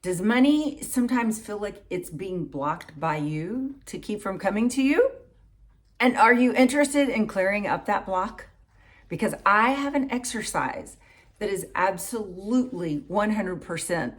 Does money sometimes feel like it's being blocked by you to keep from coming to you? And are you interested in clearing up that block? Because I have an exercise that is absolutely 100%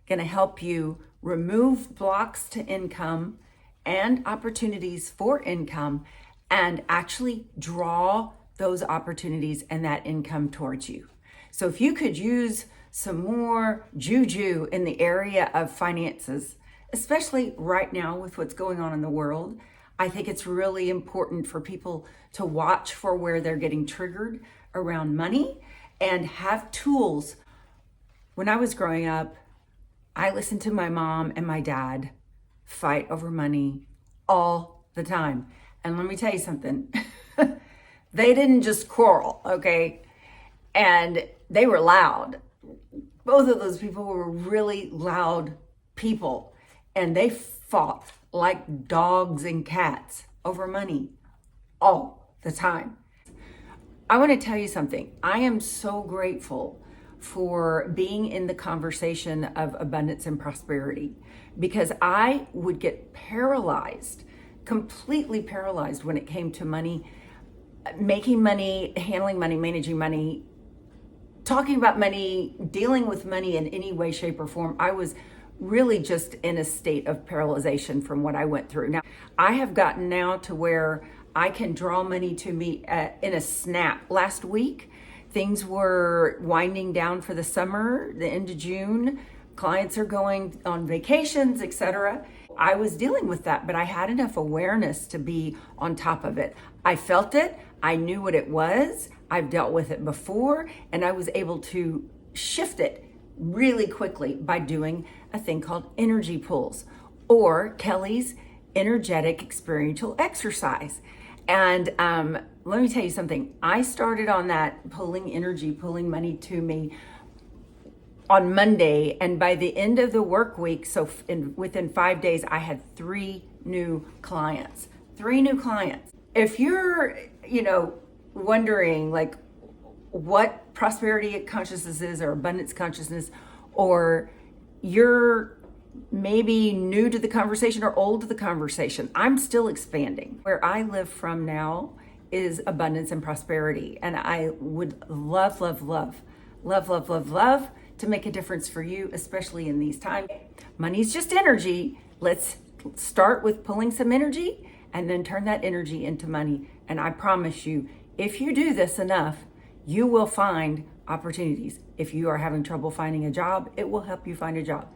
going to help you remove blocks to income and opportunities for income and actually draw those opportunities and that income towards you. So if you could use some more juju in the area of finances, especially right now with what's going on in the world, I think it's really important for people to watch for where they're getting triggered around money and have tools. When I was growing up, I listened to my mom and my dad fight over money all the time. And let me tell you something, they didn't just quarrel, okay? And they were loud. Both of those people were really loud people, and they fought like dogs and cats over money all the time. I want to tell you something. I am so grateful for being in the conversation of abundance and prosperity, because I would get paralyzed, completely paralyzed when it came to money, making money, handling money, managing money, talking about money, dealing with money in any way, shape, or form. I was really just in a state of paralyzation from what I went through. Now, I have gotten now to where I can draw money to me in a snap. Last week, things were winding down for the summer, the end of June. Clients are going on vacations, etc. I was dealing with that, but I had enough awareness to be on top of it. I felt it. I knew what it was. I've dealt with it before, and I was able to shift it really quickly by doing a thing called energy pulls, or Kelly's energetic experiential exercise. And let me tell you something. I started on that pulling energy, pulling money to me on Monday, and by the end of the work week, so within 5 days, I had 3 new clients. 3 new clients. If you're, wondering like what prosperity consciousness is, or abundance consciousness, or you're maybe new to the conversation or old to the conversation, I'm still expanding. Where I live from now is abundance and prosperity, and I would love to make a difference for you, especially in these times. Money's just energy. Let's start with pulling some energy and then turn that energy into money. And I promise you, if you do this enough, you will find opportunities. If you are having trouble finding a job, it will help you find a job.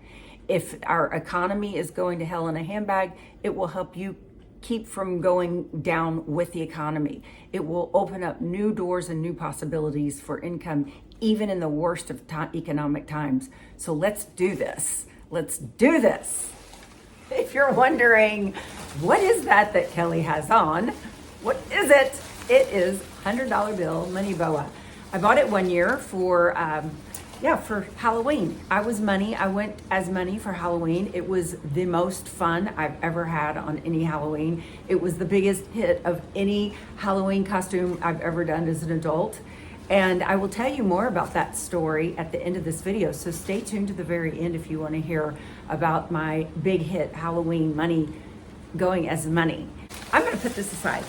If our economy is going to hell in a handbag, it will help you keep from going down with the economy. It will open up new doors and new possibilities for income, even in the worst of economic times. So let's do this. Let's do this. If you're wondering, what is that Kelly has on? What is it? It is $100 bill money boa. I bought it one year for Halloween. I went as money for Halloween. It was the most fun I've ever had on any Halloween. It was the biggest hit of any Halloween costume I've ever done as an adult. And I will tell you more about that story at the end of this video. So stay tuned to the very end if you want to hear about my big hit Halloween money, going as money. I'm going to put this aside.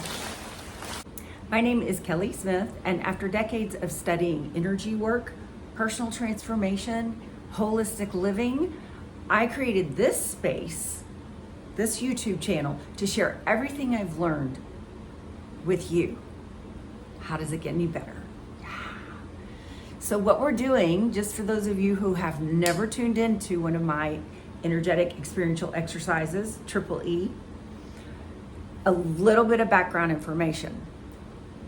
My name is Kelly Smith, and after decades of studying energy work, personal transformation, holistic living, I created this space, this YouTube channel, to share everything I've learned with you. How does it get any better? So what we're doing, just for those of you who have never tuned into one of my energetic experiential exercises, Triple E, a little bit of background information.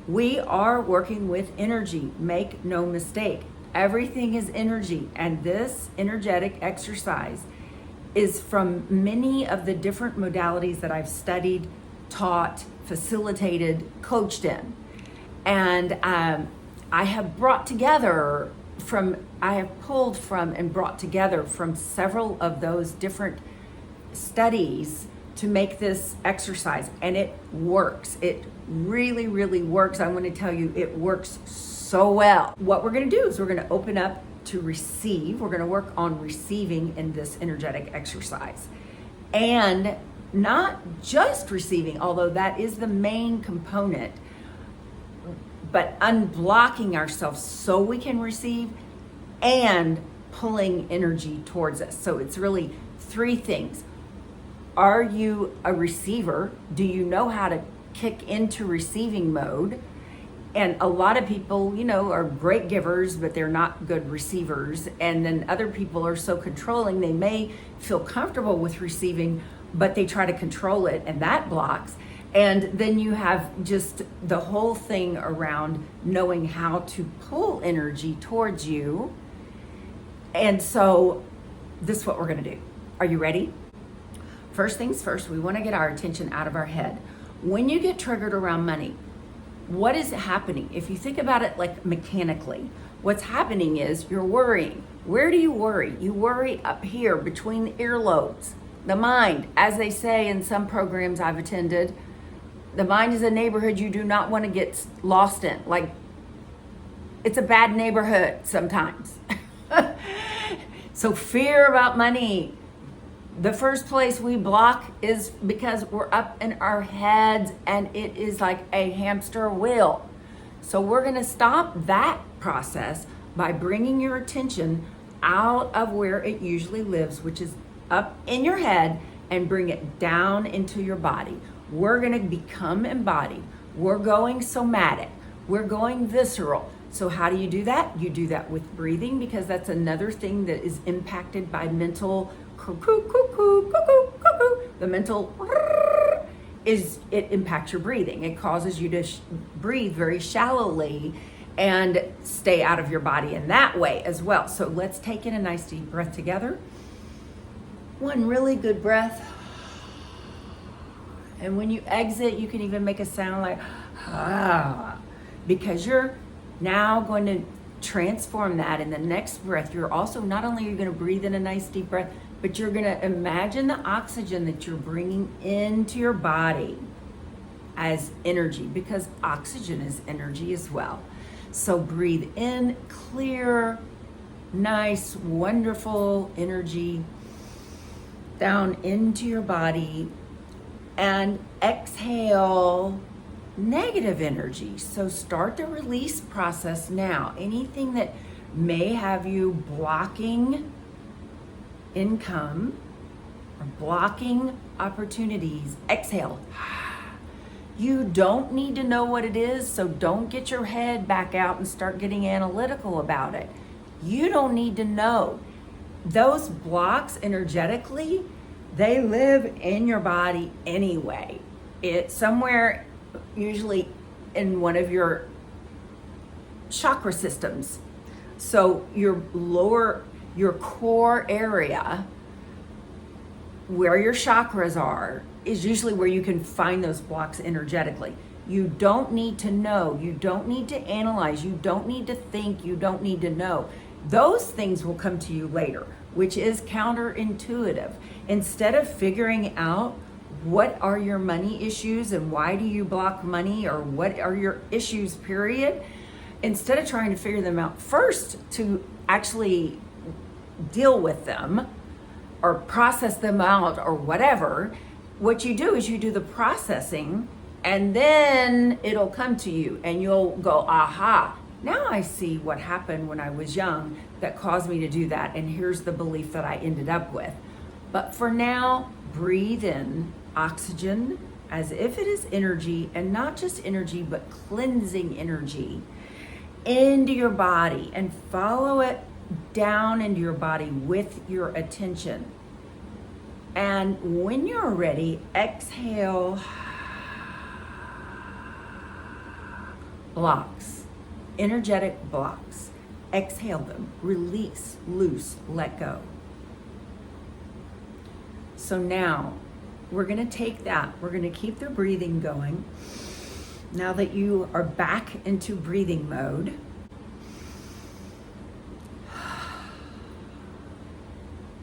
We are working with energy. Make no mistake. Everything is energy. And this energetic exercise is from many of the different modalities that I've studied, taught, facilitated, coached in. And I have pulled from and brought together from several of those different studies to make this exercise, and it works. It really works. I want to tell you, it works so well. What we're going to do is we're going to open up to receive. We're going to work on receiving in this energetic exercise. And not just receiving, although that is the main component, but unblocking ourselves so we can receive and pulling energy towards us. So it's really three things. Are you a receiver? Do you know how to kick into receiving mode? And a lot of people, are great givers, but they're not good receivers. And then other people are so controlling, they may feel comfortable with receiving, but they try to control it, and that blocks. And then you have just the whole thing around knowing how to pull energy towards you. And so this is what we're gonna do. Are you ready? First things first, we wanna get our attention out of our head. When you get triggered around money, what is happening? If you think about it like mechanically, what's happening is you're worrying. Where do you worry? You worry up here between the earlobes. The mind, as they say in some programs I've attended, the mind is a neighborhood you do not want to get lost in. Like, it's a bad neighborhood sometimes. So fear about money. The first place we block is because we're up in our heads and it is like a hamster wheel. So we're going to stop that process by bringing your attention out of where it usually lives, which is up in your head, and bring it down into your body. We're going to become embodied. We're going somatic. We're going visceral. So how do you do that? You do that with breathing, because that's another thing that is impacted by mental cuckoo, cuckoo, cuckoo, cuckoo. The mental is, it impacts your breathing. It causes you to breathe very shallowly and stay out of your body in that way as well. So let's take in a nice deep breath together. One really good breath. And when you exit, you can even make a sound like ah, because you're now going to transform that in the next breath. You're also, not only are you going to breathe in a nice deep breath, but you're going to imagine the oxygen that you're bringing into your body as energy, because oxygen is energy as well. So breathe in clear, nice, wonderful energy down into your body, and exhale negative energy. So start the release process now. Anything that may have you blocking income or blocking opportunities, exhale. You don't need to know what it is, so don't get your head back out and start getting analytical about it. You don't need to know. Those blocks energetically, they live in your body anyway. It's somewhere, usually in one of your chakra systems. So your core area, where your chakras are, is usually where you can find those blocks energetically. You don't need to know. You don't need to analyze. You don't need to think. You don't need to know. Those things will come to you later, which is counterintuitive. Instead of figuring out what are your money issues and why do you block money, or what are your issues, period, instead of trying to figure them out first to actually deal with them or process them out or whatever, what you do is you do the processing, and then it'll come to you and you'll go, aha, now I see what happened when I was young that caused me to do that, and here's the belief that I ended up with. But for now, breathe in oxygen as if it is energy, and not just energy, but cleansing energy into your body, and follow it down into your body with your attention. And when you're ready, exhale. Blocks, energetic blocks. Exhale them, release, loose, let go. So now we're going to take that, we're going to keep the breathing going. Now that you are back into breathing mode,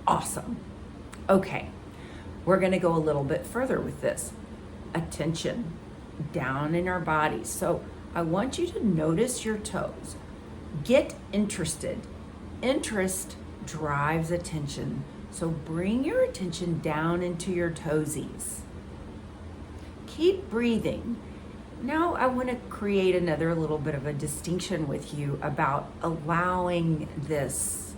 awesome. Okay, we're going to go a little bit further with this. Attention down in our bodies. So I want you to notice your toes. Get interested Interest drives attention. So bring your attention down into your toesies. Keep breathing. Now I want to create another little bit of a distinction with you about allowing this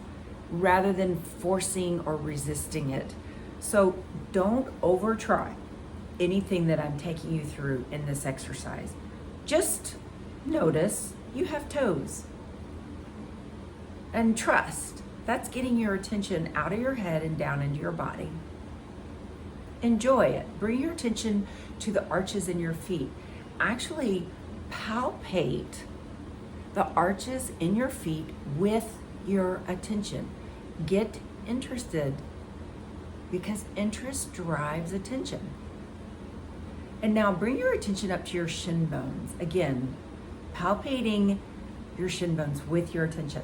rather than forcing or resisting it. So don't over try anything that I'm taking you through in this exercise. Just notice you have toes. And trust, that's getting your attention out of your head and down into your body. Enjoy it. Bring your attention to the arches in your feet. Actually palpate the arches in your feet with your attention. Get interested, because interest drives attention. And now bring your attention up to your shin bones. Again, palpating your shin bones with your attention.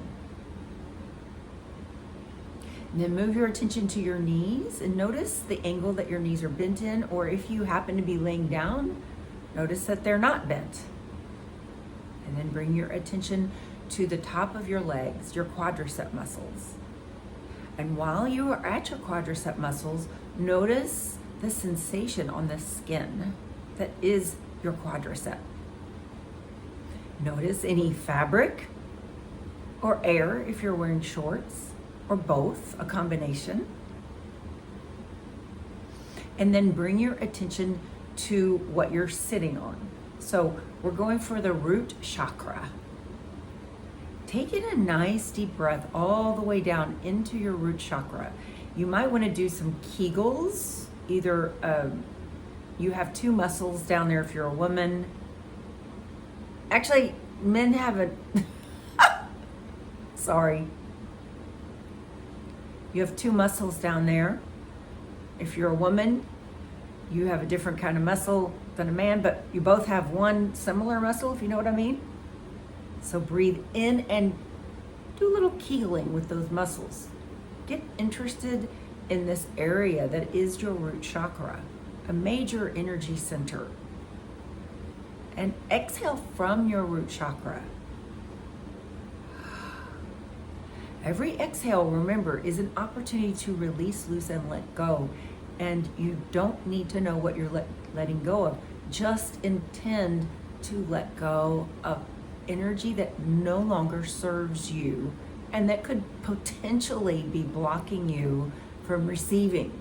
And then move your attention to your knees and notice the angle that your knees are bent in, or if you happen to be laying down, notice that they're not bent. And then bring your attention to the top of your legs, your quadricep muscles. And while you are at your quadricep muscles, notice the sensation on the skin that is your quadricep. Notice any fabric or air if you're wearing shorts, or both, a combination. And then bring your attention to what you're sitting on. So we're going for the root chakra. Take in a nice deep breath all the way down into your root chakra. You might want to do some Kegels. Either you have two muscles down there if you're a woman. Actually, men have a, sorry. You have two muscles down there. If you're a woman, you have a different kind of muscle than a man, but you both have one similar muscle, if you know what I mean. So breathe in and do a little kegeling with those muscles. Get interested in this area that is your root chakra, a major energy center. And exhale from your root chakra. Every exhale, remember, is an opportunity to release, loose, and let go. And you don't need to know what you're letting go of. Just intend to let go of energy that no longer serves you and that could potentially be blocking you from receiving.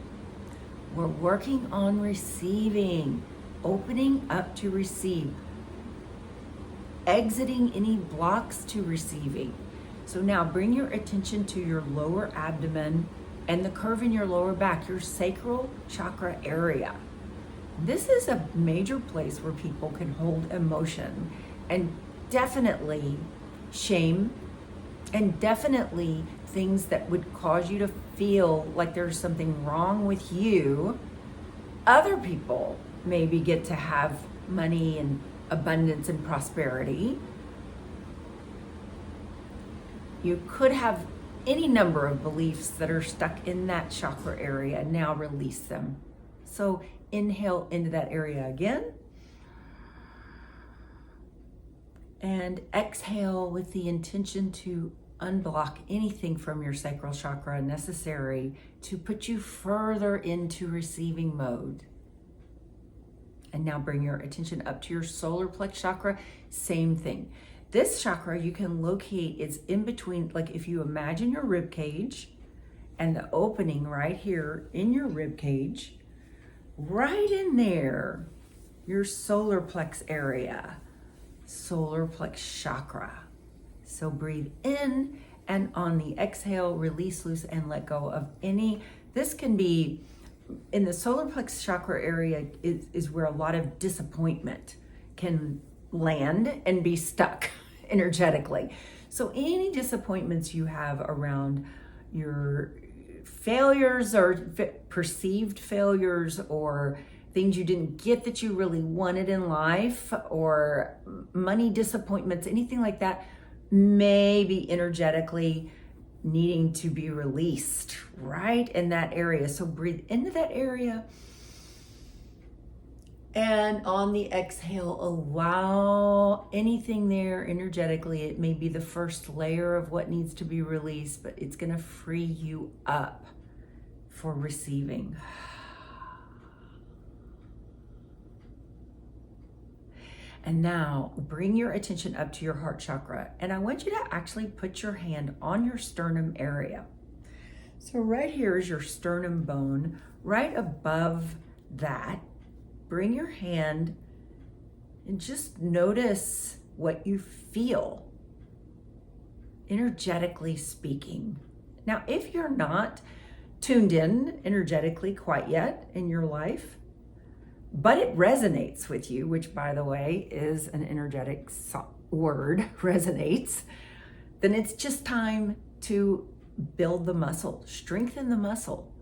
We're working on receiving, opening up to receive, exiting any blocks to receiving. So now bring your attention to your lower abdomen and the curve in your lower back, your sacral chakra area. This is a major place where people can hold emotion and definitely shame and definitely things that would cause you to feel like there's something wrong with you. Other people maybe get to have money and abundance and prosperity. You could have any number of beliefs that are stuck in that chakra area. Now release them. So inhale into that area again. And exhale with the intention to unblock anything from your sacral chakra necessary to put you further into receiving mode. And now bring your attention up to your solar plex chakra. Same thing. This chakra you can locate, it's in between, like if you imagine your rib cage and the opening right here in your rib cage, right in there, your solar plex area, solar plex chakra. So breathe in, and on the exhale, release, loose, and let go of any, this can be, in the solar plex chakra area is where a lot of disappointment can land and be stuck energetically. So any disappointments you have around your failures or perceived failures or things you didn't get that you really wanted in life, or money disappointments, anything like that, may be energetically needing to be released right in that area. So breathe into that area And on the exhale, allow anything there energetically. It may be the first layer of what needs to be released, but it's going to free you up for receiving. And now bring your attention up to your heart chakra. And I want you to actually put your hand on your sternum area. So right here is your sternum bone. Right above that, bring your hand and just notice what you feel, energetically speaking. Now, if you're not tuned in energetically quite yet in your life, but it resonates with you, which by the way is an energetic word, resonates, then it's just time to build the muscle, strengthen the muscle.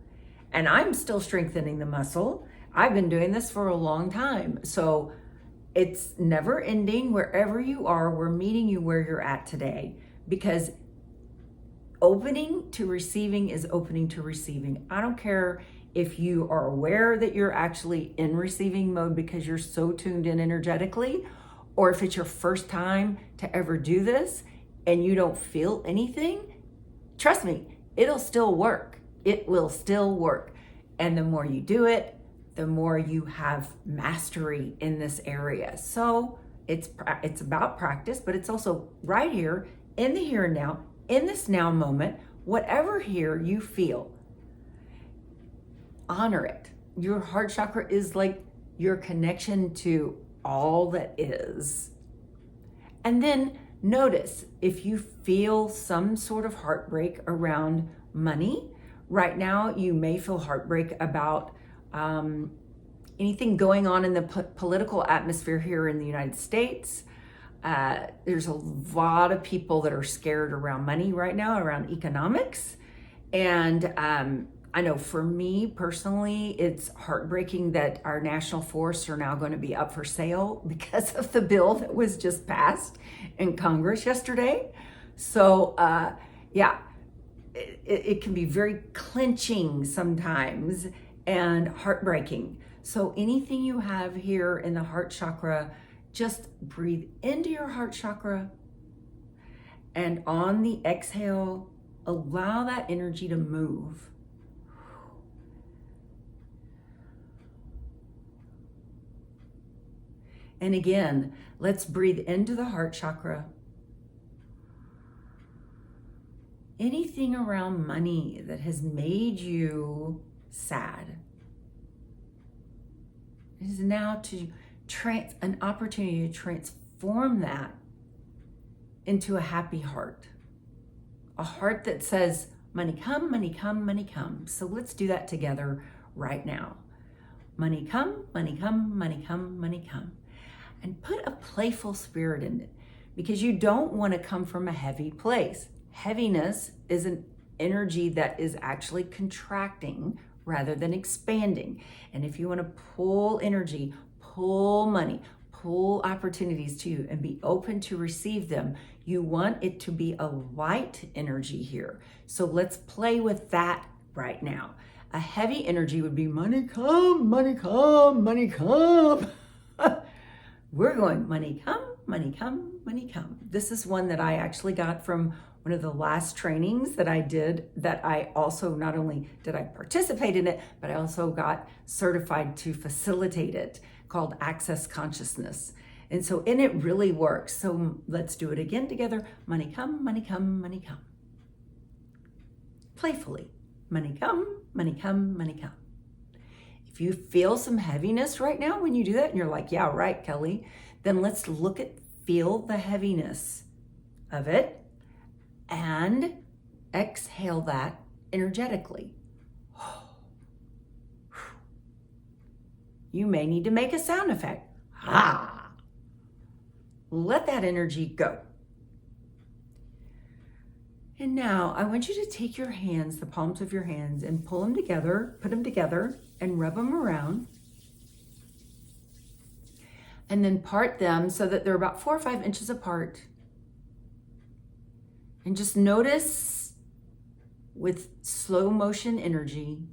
And I'm still strengthening the muscle. I've been doing this for a long time. So it's never ending. Wherever you are, we're meeting you where you're at today, because opening to receiving is opening to receiving. I don't care if you are aware that you're actually in receiving mode because you're so tuned in energetically, or if it's your first time to ever do this and you don't feel anything, trust me, it'll still work. It will still work. And the more you do it, the more you have mastery in this area. So it's about practice, but it's also right here in the here and now, in this now moment, whatever here you feel, honor it. Your heart chakra is like your connection to all that is. And then notice if you feel some sort of heartbreak around money. Right now, you may feel heartbreak about anything going on in the political atmosphere here in the United States. There's a lot of people that are scared around money right now, around economics. And I know for me personally, it's heartbreaking that our national forests are now going to be up for sale because of the bill that was just passed in Congress yesterday. So yeah, it can be very clenching sometimes and heartbreaking. So anything you have here in the heart chakra, just breathe into your heart chakra, and on the exhale, allow that energy to move. And again, let's breathe into the heart chakra. Anything around money that has made you sad is now to an opportunity to transform that into a happy heart. A heart that says, money come, money come, money come. So let's do that together right now. Money come, money come, money come, money come. And put a playful spirit in it, because you don't want to come from a heavy place. Heaviness is an energy that is actually contracting rather than expanding. And if you want to pull energy, pull money, pull opportunities to you and be open to receive them, you want it to be a light energy here. So let's play with that right now. A heavy energy would be money come, money come, money come. We're going money come, money come, money come. This is one that I actually got from one of the last trainings that I did, that I also, not only did I participate in it, but I also got certified to facilitate it, called Access Consciousness. And so, and it really works. So let's do it again together. Money come, money come, money come. Playfully. Money come, money come, money come. If you feel some heaviness right now when you do that, and you're like, yeah, right, Kelly, then let's feel the heaviness of it and exhale that energetically. You may need to make a sound effect. Ah! Let that energy go. And now I want you to take your hands, the palms of your hands, and pull them together, put them together, and rub them around. And then part them so that they're about 4 or 5 inches apart. And just notice with slow motion energy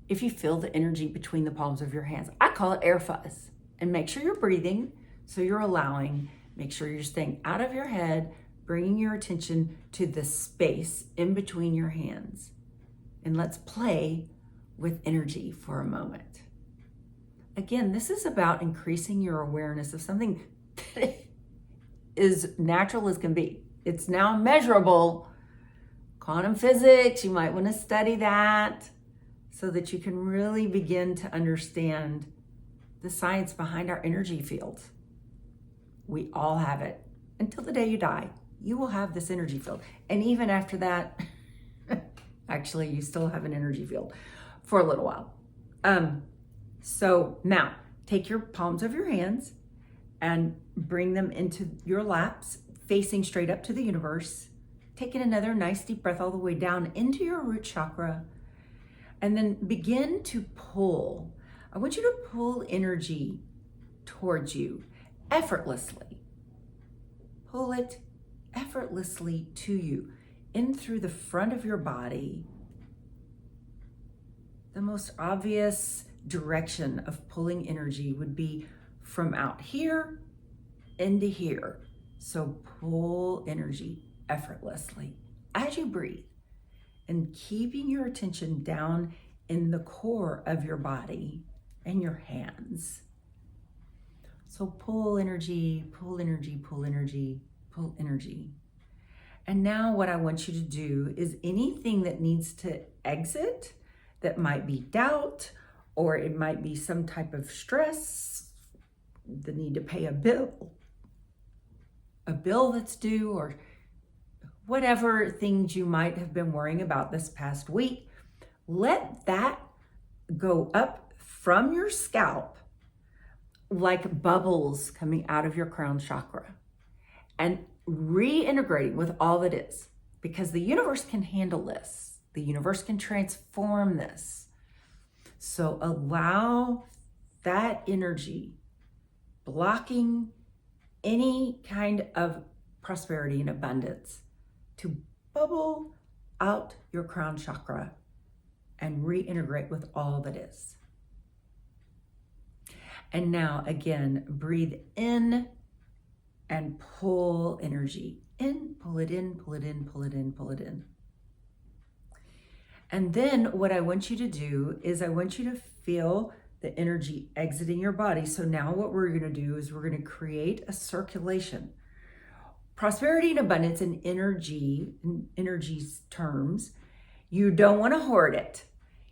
if you feel the energy between the palms of your hands. I call it air fuzz. And make sure you're breathing, so you're allowing, make sure you're staying out of your head, bringing your attention to the space in between your hands. And let's play with energy for a moment. Again, this is about increasing your awareness of something that is natural as can be. It's now measurable. Quantum physics, you might want to study that so that you can really begin to understand the science behind our energy fields. We all have it. Until the day you die, you will have this energy field. And even after that, actually, you still have an energy field for a little while. So now, take your palms of your hands and bring them into your laps, facing straight up to the universe. Taking another nice deep breath all the way down into your root chakra. And then begin to pull. I want you to pull energy towards you effortlessly. Pull it effortlessly to you in through the front of your body. The most obvious direction of pulling energy would be from out here into here. So pull energy effortlessly as you breathe and keeping your attention down in the core of your body and your hands. So pull energy, pull energy, pull energy, pull energy. And now what I want you to do is anything that needs to exit, that might be doubt, or it might be some type of stress, the need to pay a bill that's due, or whatever things you might have been worrying about this past week, let that go up from your scalp like bubbles coming out of your crown chakra and reintegrating with all that is, because the universe can handle this. The universe can transform this. So allow that energy blocking any kind of prosperity and abundance to bubble out your crown chakra and reintegrate with all that is. And now again, breathe in and pull energy in, pull it in, pull it in, pull it in, pull it in. And then what I want you to do is I want you to feel the energy exiting your body. So now what we're going to do is we're going to create a circulation. Prosperity and abundance in energy's terms, you don't want to hoard it.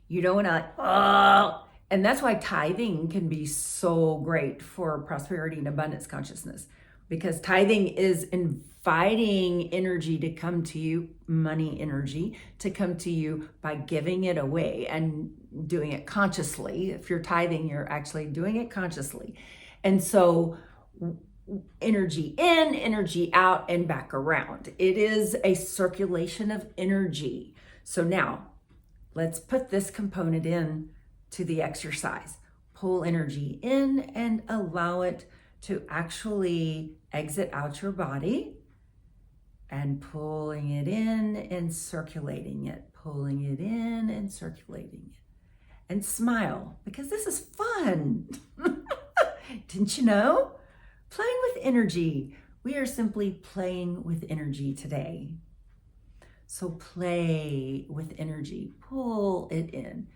You don't want to, and that's why tithing can be so great for prosperity and abundance consciousness, because tithing is inviting energy to come to you, money energy to come to you by giving it away and doing it consciously. If you're tithing, you're actually doing it consciously. And so energy in, energy out, and back around. It is a circulation of energy. So now let's put this component in to the exercise. Pull energy in and allow it to actually exit out your body, and pulling it in and circulating it, pulling it in and circulating it. And smile, because this is fun. Didn't you know? Playing with energy. We are simply playing with energy today. So play with energy, pull it in,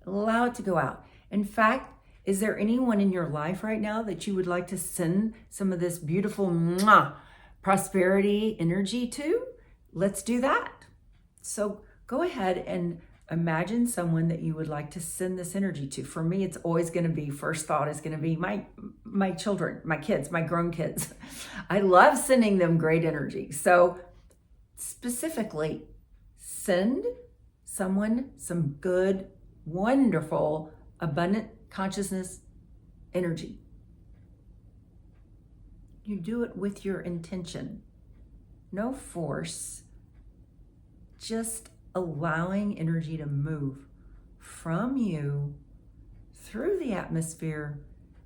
allow it to go out. In fact, is there anyone in your life right now that you would like to send some of this beautiful prosperity energy to? Let's do that. So go ahead and imagine someone that you would like to send this energy to. For me, it's always going to be, first thought is going to be my children, my kids, my grown kids. I love sending them great energy. So specifically, send someone some good, wonderful, abundant consciousness energy. You do it with your intention. No force, just allowing energy to move from you through the atmosphere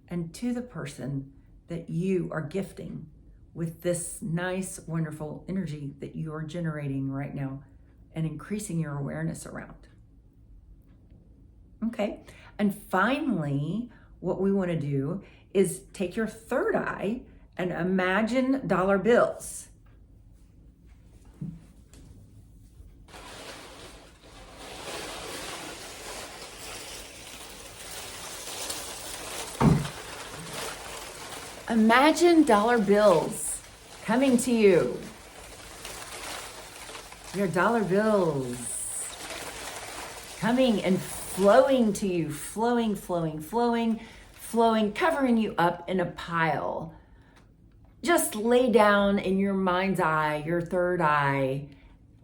and to the person that you are gifting with this nice, wonderful energy that you are generating right now and increasing your awareness around. Okay. And finally, what we want to do is take your third eye and imagine dollar bills. Imagine dollar bills coming to you. Your dollar bills coming and flowing to you, flowing, covering you up in a pile. Just lay down in your mind's eye, your third eye,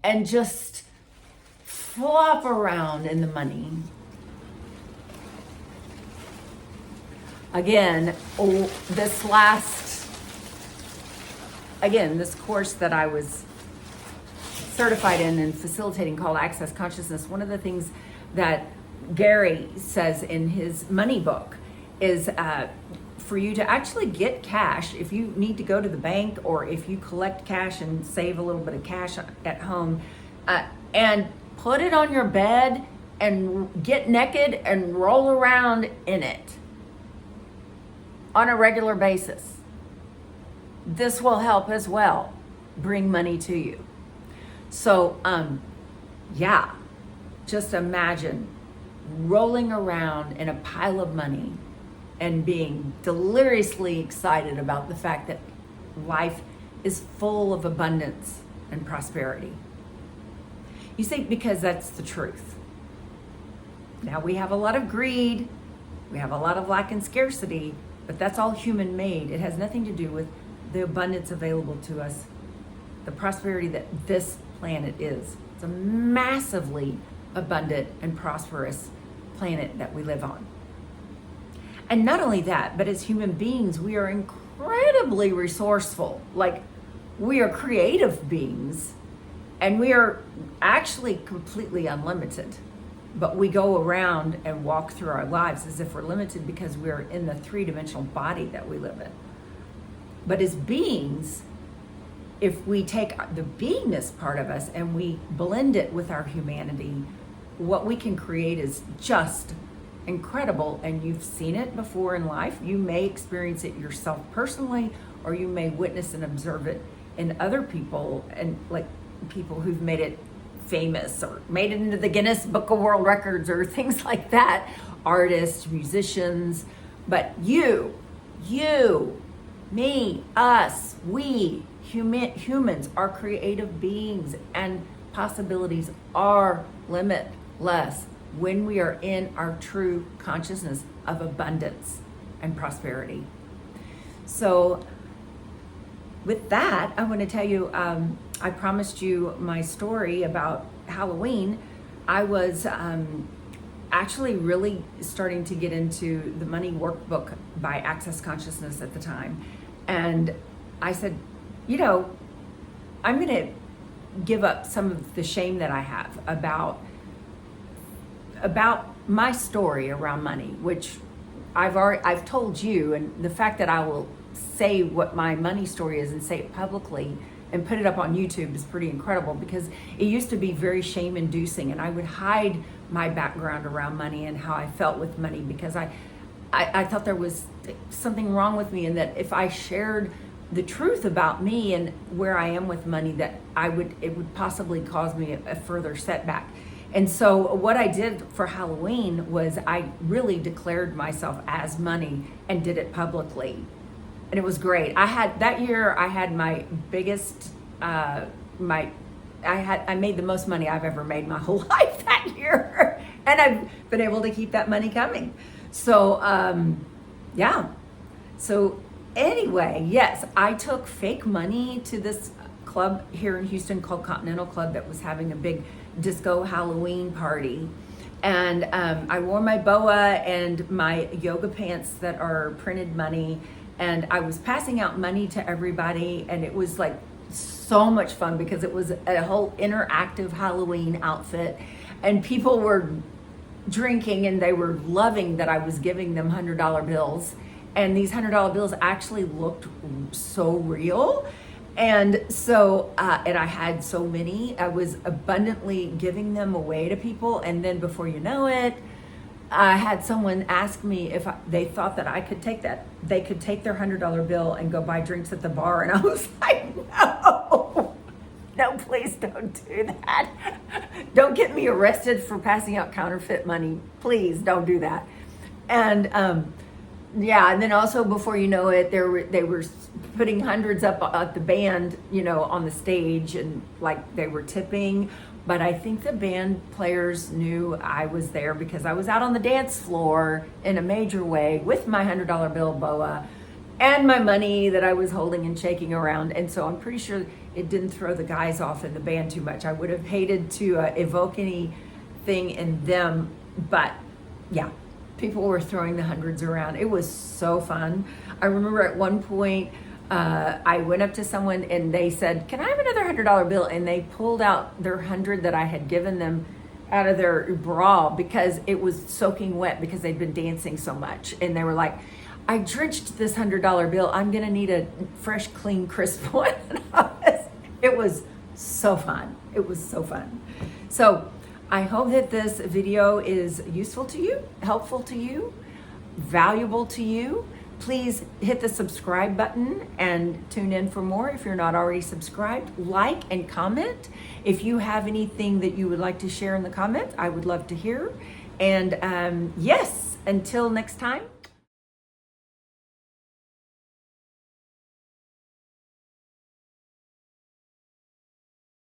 and just flop around in the money. Again, this course that I was certified in facilitating called Access Consciousness, one of the things that Gary says in his money book is for you to actually get cash if you need to go to the bank, or if you collect cash and save a little bit of cash at home, and put it on your bed and get naked and roll around in it on a regular basis. This will help as well bring money to you. So, just imagine rolling around in a pile of money and being deliriously excited about the fact that life is full of abundance and prosperity. You see, because that's the truth. Now, we have a lot of greed, we have a lot of lack and scarcity, but that's all human made. It has nothing to do with the abundance available to us, the prosperity that this planet is. It's a massively abundant and prosperous planet that we live on. And not only that, but as human beings, we are incredibly resourceful. Like, we are creative beings, and we are actually completely unlimited. But we go around and walk through our lives as if we're limited because we're in the three-dimensional body that we live in. But as beings, if we take the beingness part of us and we blend it with our humanity, what we can create is just incredible. And you've seen it before in life. You may experience it yourself personally, or you may witness and observe it in other people, and like people who've made it famous or made it into the Guinness Book of World Records or things like that, artists, musicians. But you, me, us, we, humans are creative beings, and possibilities are limitless when we are in our true consciousness of abundance and prosperity. So with that, I want to tell you, I promised you my story about Halloween. I was actually really starting to get into the money workbook by Access Consciousness at the time. And I said, I'm going to give up some of the shame that I have about my story around money, which I've told you, and the fact that I will say what my money story is and say it publicly and put it up on YouTube is pretty incredible, because it used to be very shame inducing, and I would hide my background around money and how I felt with money, because I thought there was something wrong with me, and that if I shared the truth about me and where I am with money, that it would possibly cause me a further setback. And so what I did for Halloween was I really declared myself as money and did it publicly. And it was great. That year I had my biggest, I made the most money I've ever made my whole life that year. And I've been able to keep that money coming. So, So anyway, yes, I took fake money to this club here in Houston called Continental Club that was having a big disco Halloween party. And I wore my boa and my yoga pants that are printed money. And I was passing out money to everybody. And it was like so much fun because it was a whole interactive Halloween outfit. And people were drinking and they were loving that I was giving them $100 bills. And these $100 bills actually looked so real. And so, and I had so many, I was abundantly giving them away to people. And then before you know it, I had someone ask me if they thought that I could take that. They could take their $100 bill and go buy drinks at the bar. And I was like, no, no, please don't do that. Don't get me arrested for passing out counterfeit money. Please don't do that. And yeah, and then also before you know it, they were putting hundreds up at the band, you know, on the stage, and like they were tipping. But I think the band players knew I was there because I was out on the dance floor in a major way with my $100 bill boa and my money that I was holding and shaking around. And so I'm pretty sure it didn't throw the guys off in the band too much. I would have hated to evoke anything in them, but yeah, people were throwing the hundreds around. It was so fun. I remember at one point, I went up to someone and they said, "Can I have another $100 bill?" And they pulled out their 100 that I had given them out of their bra because it was soaking wet because they'd been dancing so much. And they were like, "I drenched this $100 bill. I'm gonna need a fresh, clean, crisp one." It was so fun. It was so fun. So I hope that this video is useful to you, helpful to you, valuable to you. Please hit the subscribe button and tune in for more if you're not already subscribed. Like and comment. If you have anything that you would like to share in the comments, I would love to hear. And yes, until next time.